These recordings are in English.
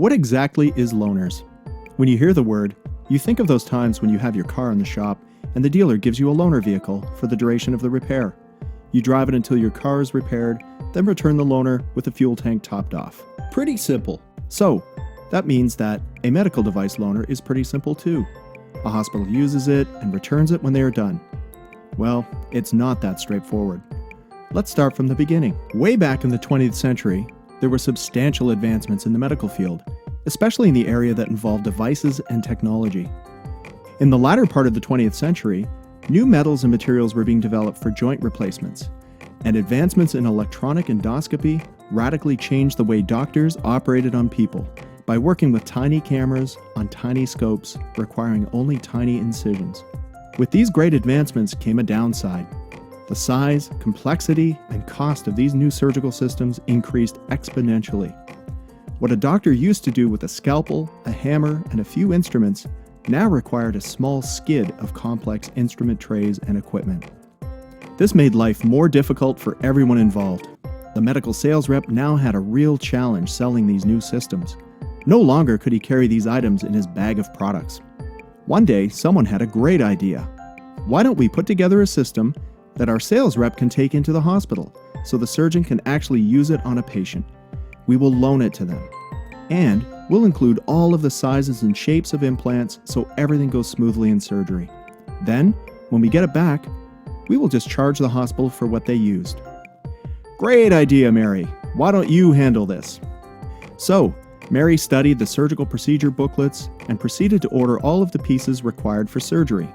What exactly is loaners? When you hear the word, you think of those times when you have your car in the shop and the dealer gives you a loaner vehicle for the duration of the repair. You drive it until your car is repaired, then return the loaner with the fuel tank topped off. Pretty simple. So, that means that a medical device loaner is pretty simple too. A hospital uses it and returns it when they are done. Well, it's not that straightforward. Let's start from the beginning. Way back in the 20th century, there were substantial advancements in the medical field, especially in the area that involved devices and technology. In the latter part of the 20th century, new metals and materials were being developed for joint replacements, and advancements in electronic endoscopy radically changed the way doctors operated on people by working with tiny cameras on tiny scopes requiring only tiny incisions. With these great advancements came a downside. The size, complexity, and cost of these new surgical systems increased exponentially. What a doctor used to do with a scalpel, a hammer, and a few instruments now required a small skid of complex instrument trays and equipment. This made life more difficult for everyone involved. The medical sales rep now had a real challenge selling these new systems. No longer could he carry these items in his bag of products. One day, someone had a great idea. Why don't we put together a system that our sales rep can take into the hospital so the surgeon can actually use it on a patient? We will loan it to them. And we'll include all of the sizes and shapes of implants so everything goes smoothly in surgery. Then, when we get it back, we will just charge the hospital for what they used. Great idea, Mary. Why don't you handle this? So, Mary studied the surgical procedure booklets and proceeded to order all of the pieces required for surgery.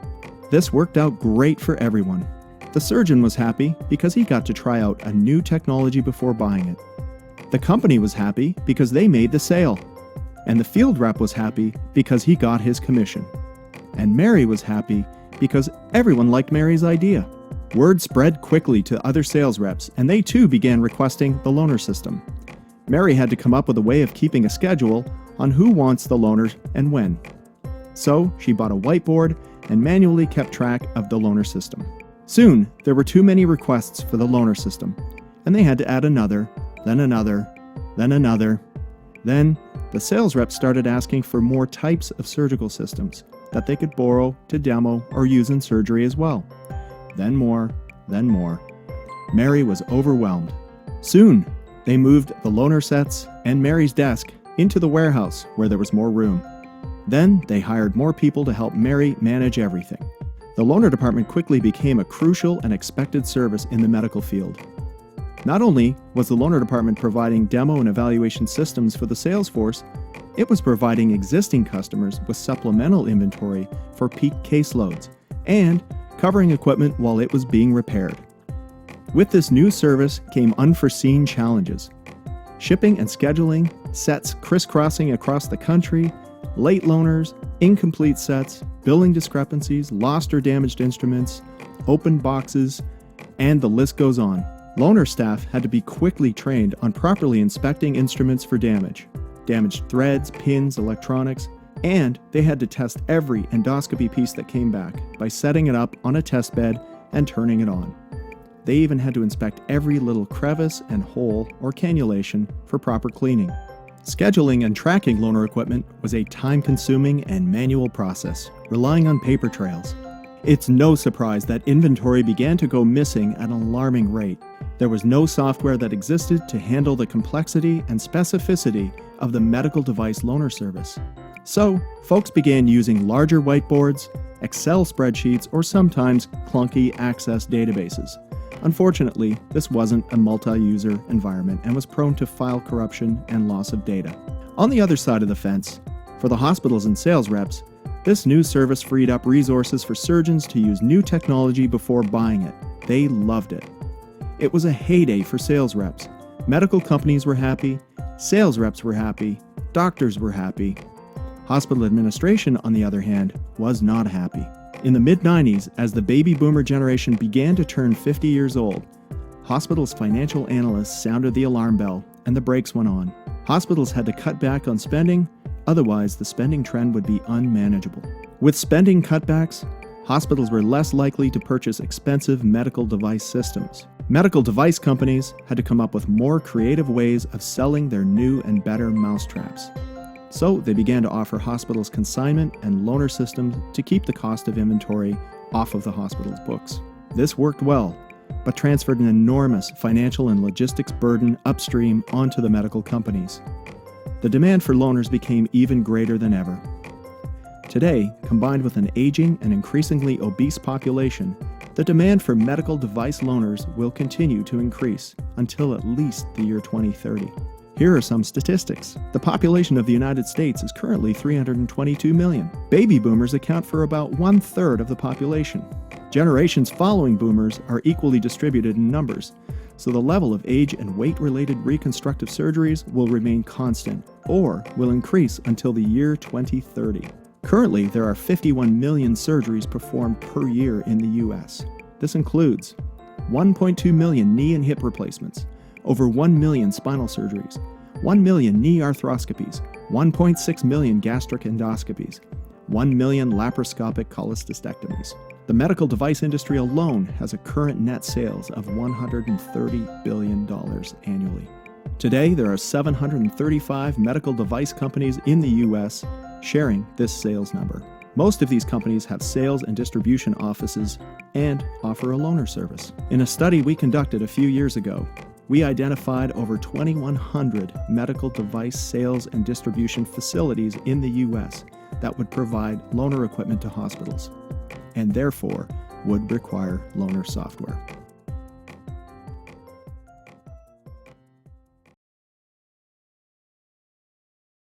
This worked out great for everyone. The surgeon was happy because he got to try out a new technology before buying it. The company was happy because they made the sale. And the field rep was happy because he got his commission. And Mary was happy because everyone liked Mary's idea. Word spread quickly to other sales reps, and they too began requesting the loaner system. Mary had to come up with a way of keeping a schedule on who wants the loaner and when. So she bought a whiteboard and manually kept track of the loaner system. Soon, there were too many requests for the loaner system, and they had to add another, then another, then another. Then, the sales reps started asking for more types of surgical systems that they could borrow to demo or use in surgery as well. Then more, then more. Mary was overwhelmed. Soon, they moved the loaner sets and Mary's desk into the warehouse where there was more room. Then, they hired more people to help Mary manage everything. The loaner department quickly became a crucial and expected service in the medical field. Not only was the loaner department providing demo and evaluation systems for the sales force, it was providing existing customers with supplemental inventory for peak caseloads and covering equipment while it was being repaired. With this new service came unforeseen challenges. Shipping and scheduling, sets crisscrossing across the country, late loaners, incomplete sets, billing discrepancies, lost or damaged instruments, open boxes, and the list goes on. Loaner staff had to be quickly trained on properly inspecting instruments for damaged threads, pins, electronics, and they had to test every endoscopy piece that came back by setting it up on a test bed and turning it on. They even had to inspect every little crevice and hole or cannulation for proper cleaning. Scheduling and tracking loaner equipment was a time-consuming and manual process, relying on paper trails. It's no surprise that inventory began to go missing at an alarming rate. There was no software that existed to handle the complexity and specificity of the medical device loaner service. So, folks began using larger whiteboards, Excel spreadsheets, or sometimes clunky Access databases. Unfortunately, this wasn't a multi-user environment and was prone to file corruption and loss of data. On the other side of the fence, for the hospitals and sales reps, this new service freed up resources for surgeons to use new technology before buying it. They loved it. It was a heyday for sales reps. Medical companies were happy, sales reps were happy, doctors were happy. Hospital administration, on the other hand, was not happy. In the mid-90s, as the baby boomer generation began to turn 50 years old, hospitals' financial analysts sounded the alarm bell and the brakes went on. Hospitals had to cut back on spending, otherwise the spending trend would be unmanageable. With spending cutbacks, hospitals were less likely to purchase expensive medical device systems. Medical device companies had to come up with more creative ways of selling their new and better mousetraps. So they began to offer hospitals consignment and loaner systems to keep the cost of inventory off of the hospital's books. This worked well, but transferred an enormous financial and logistics burden upstream onto the medical companies. The demand for loaners became even greater than ever. Today, combined with an aging and increasingly obese population, the demand for medical device loaners will continue to increase until at least the year 2030. Here are some statistics. The population of the United States is currently 322 million. Baby boomers account for about 1/3 of the population. Generations following boomers are equally distributed in numbers, so the level of age and weight-related reconstructive surgeries will remain constant or will increase until the year 2030. Currently, there are 51 million surgeries performed per year in the U.S. This includes 1.2 million knee and hip replacements, over 1 million spinal surgeries, 1 million knee arthroscopies, 1.6 million gastric endoscopies, 1 million laparoscopic cholecystectomies. The medical device industry alone has a current net sales of $130 billion annually. Today, there are 735 medical device companies in the U.S. sharing this sales number. Most of these companies have sales and distribution offices and offer a loaner service. In a study we conducted a few years ago, we identified over 2,100 medical device sales and distribution facilities in the U.S. that would provide loaner equipment to hospitals, and therefore would require loaner software.